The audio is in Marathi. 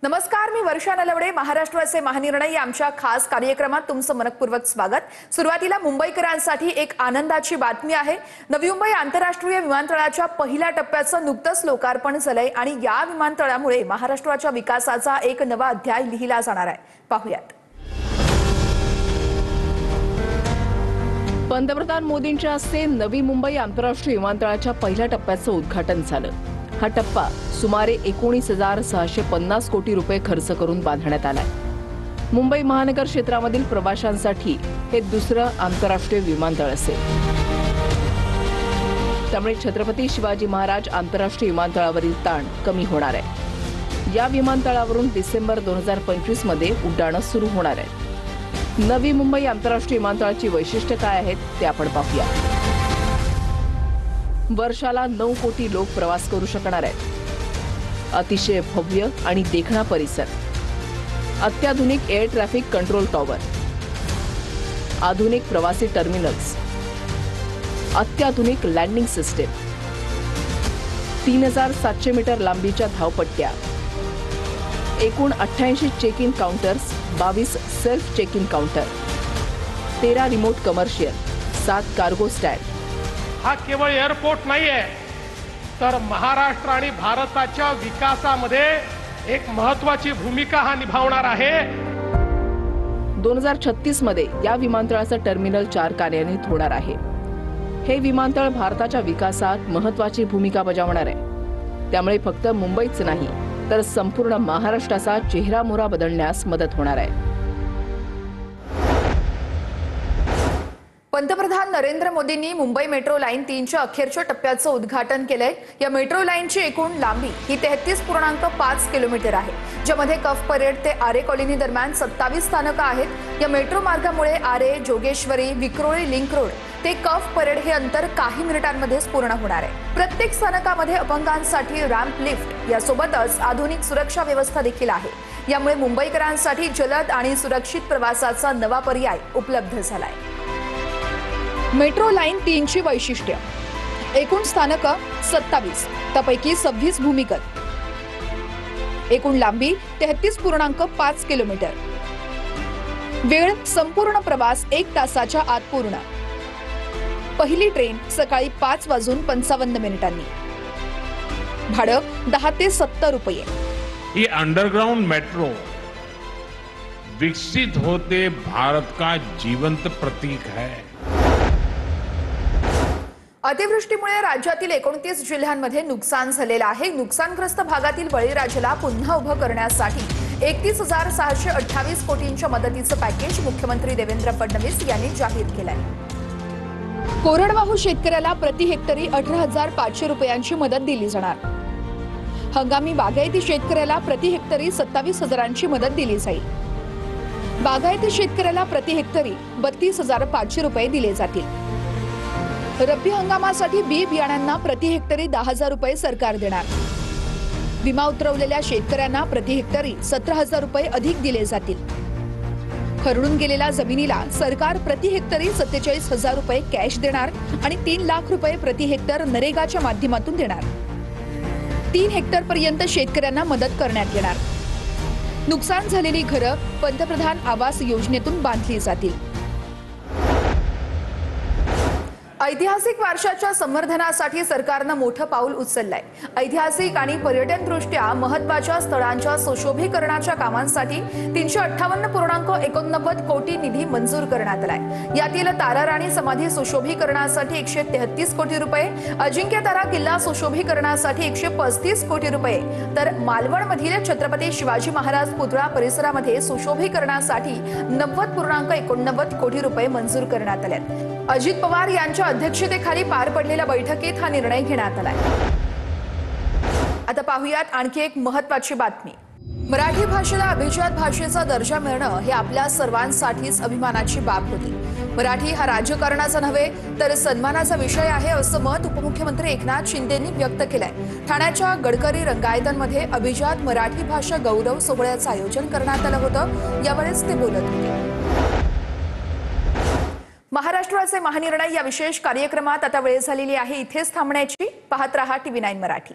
नमस्कार, मी वर्षा नलवडे. महाराष्ट्राचे महानिर्णय या आमच्या खास कार्यक्रमात तुमचं मनपूर्वक स्वागत. सुरुवातीला मुंबईकरांसाठी एक आनंदाची बातमी आहे. नवी मुंबई आंतरराष्ट्रीय विमानतळाच्या पहिल्या टप्प्याचं नुकतंच लोकार्पण झालंय आणि या विमानतळामुळे महाराष्ट्राच्या विकासाचा एक नवा अध्याय लिहिला जाणार आहे. पाहूयात. पंतप्रधान मोदींच्या हस्ते नवी मुंबई आंतरराष्ट्रीय विमानतळाच्या पहिल्या टप्प्याचं उद्घाटन झालं. हा टप्पा सुमारे 19,650 कोटी रुपये खर्च करून बांधण्यात आलाय. मुंबई महानगर क्षेत्रामधील प्रवाशांसाठी हे दुसरं आंतरराष्ट्रीय विमानतळ असेल. त्यामुळे छत्रपती शिवाजी महाराज आंतरराष्ट्रीय विमानतळावरील ताण कमी होणार आहे. या विमानतळावरून डिसेंबर 2025 मध्ये उड्डाणं सुरू होणार आहेत. नवी मुंबई आंतरराष्ट्रीय विमानतळाची वैशिष्ट्ये काय आहेत ते आपण पाहूया. वर्षाला 9 कोटी लोक प्रवास करू शकणार आहेत. अतिशय भव्य आणि देखणा परिसर, अत्याधुनिक एअर ट्रॅफिक कंट्रोल टॉवर, आधुनिक प्रवासी टर्मिनल्स, अत्याधुनिक लँडिंग सिस्टीम, 3700 मीटर लांबीच्या धावपट्ट्या, एकूण 88 check in counters, 22 self check in counter, 13 remote commercial, 7 cargo stand. हा केवळ एअरपोर्ट नाहीये, तर महाराष्ट्र आणि भारताच्या विकासामध्ये एक महत्त्वाची भूमिका हा निभावणार आहे. 2036 मध्ये या विमानतळाचं टर्मिनल 4 कार्यान्वित होणार आहे. हे विमानतळ भारताच्या विकासात महत्त्वाची भूमिका बजावणार आहे. त्यामुळे फक्त मुंबईच नाही तर संपूर्ण महाराष्ट्राचा चेहरामोहरा बदलण्यास मदत होणार आहे. पंतप्रधान नरेंद्र मोदींनी मुंबई मेट्रो लाईन 3च्या अखेरच्या टप्प्याचं उद्घाटन केलंय. या मेट्रो लाईनची एकूण लांबी ही 33.5 किलोमीटर आहे, ज्यामध्ये कफ परेड ते आरे कॉलनी दरम्यान 27 स्थानकं आहेत. या मेट्रो मार्गामुळे आरे, जोगेश्वरी, विक्रोळी लिंक रोड ते कफ परेड हे अंतर काही मिनिटांमध्येच पूर्ण होणार आहे. प्रत्येक स्थानकामध्ये अपंगांसाठी रॅम्प, लिफ्ट यासोबतच आधुनिक सुरक्षा व्यवस्था देखील आहे. यामुळे मुंबईकरांसाठी जलद आणि सुरक्षित प्रवासाचा नवा पर्याय उपलब्ध झालाय. मेट्रो लाईन 3ची वैशिष्ट्य: एकूण स्थानकं 27, त्यापैकी 26 भूमिगत. एकूण लांबी 33.5 किलोमीटर. वेळ संपूर्ण प्रवास 1 तासाच्या आत पूर्ण. पहिली ट्रेन सकाळी 5:55 भाडं 10 ते 70 रुपये. ये अंडरग्राउंड मेट्रो विकसित होते भारत का जीवंत प्रतीक है. अतिवृष्टीमुळे राज्यातील 29 जिल्ह्यांमध्ये नुकसान झालेलं आहे. नुकसानग्रस्त भागातील बळीराजाला पुन्हा उभं करण्यासाठी 31,628 कोटींच्या मदतीचं पॅकेज मुख्यमंत्री देवेंद्र फडणवीस यांनी जाहीर केलंय. कोरडवाहू शेतकऱ्याला प्रति हेक्टरी 18,500 रुपयांची मदत दिली जाणार. हंगामी बागायती शेतकऱ्याला प्रति हेक्टरी 27,000ची मदत दिली जाईल. बागायती शेतकऱ्याला प्रति हेक्टरी 32,500 रुपये दिले जातील. रब्बी हंगामासाठी बी बियाण्यांना प्रति हेक्टरी 10,000 रुपये सरकार देणार. विमा उतरवलेल्या शेतकऱ्यांना प्रति हेक्टरी 17,000 रुपये अधिक दिले जातील. खरडून गेलेल्या जमिनीला सरकार प्रति हेक्टरी 47,000 रुपये कॅश देणार आणि 3 लाख रुपये प्रति हेक्टर नरेगाच्या माध्यमातून देणार. 3 हेक्टर पर्यंत शेतकऱ्यांना मदत करण्यात येणार. नुकसान झालेली घरं पंतप्रधान आवास योजनेतून बांधली जातील. ऐतिहासिक वारशाच्या संवर्धनासाठी सरकारनं मोठं पाऊल उचललंय. ऐतिहासिक आणि पर्यटनदृष्ट्या महत्त्वाच्या स्थळांच्या सुशोभीकरणाच्या कामांसाठी 358.89 कोटी निधी मंजूर करण्यात आलाय. यातील ताराराणी समाधी सुशोभीकरणासाठी 133 कोटी रुपये, अजिंक्यतारा किल्ला सुशोभीकरणासाठी 135 कोटी रुपये, तर मालवणमधील छत्रपती शिवाजी महाराज पुतळा परिसरामध्ये सुशोभीकरणासाठी 90.89 कोटी रुपये मंजूर करण्यात आले. अजित पवार यांच्या अध्यक्षतेखाली पार पडलेल्या बैठकीत हा निर्णय घेण्यात आलाय. आता पाहूयात आणखी एक महत्त्वाची बातमी. मराठी भाषेला अभिजात भाषेचा दर्जा मिळणं हे आपल्या सर्वांसाठीच अभिमानाची बाब होती. मराठी हा राजकारणाचा नव्हे तर सन्मानाचा विषय आहे, असं मत उपमुख्यमंत्री एकनाथ शिंदेंनी व्यक्त केलंय. ठाण्याच्या गडकरी रंगायतनमध्ये अभिजात मराठी भाषा गौरव सोहळ्याचं आयोजन करण्यात आलं होतं. यावेळेस ते बोलत होते. महाराष्ट्राचे महानिर्णय या विशेष कार्यक्रमात आता वेळ झालेली आहे इथेच थांबण्याची. पाहत रहा TV9 मराठी.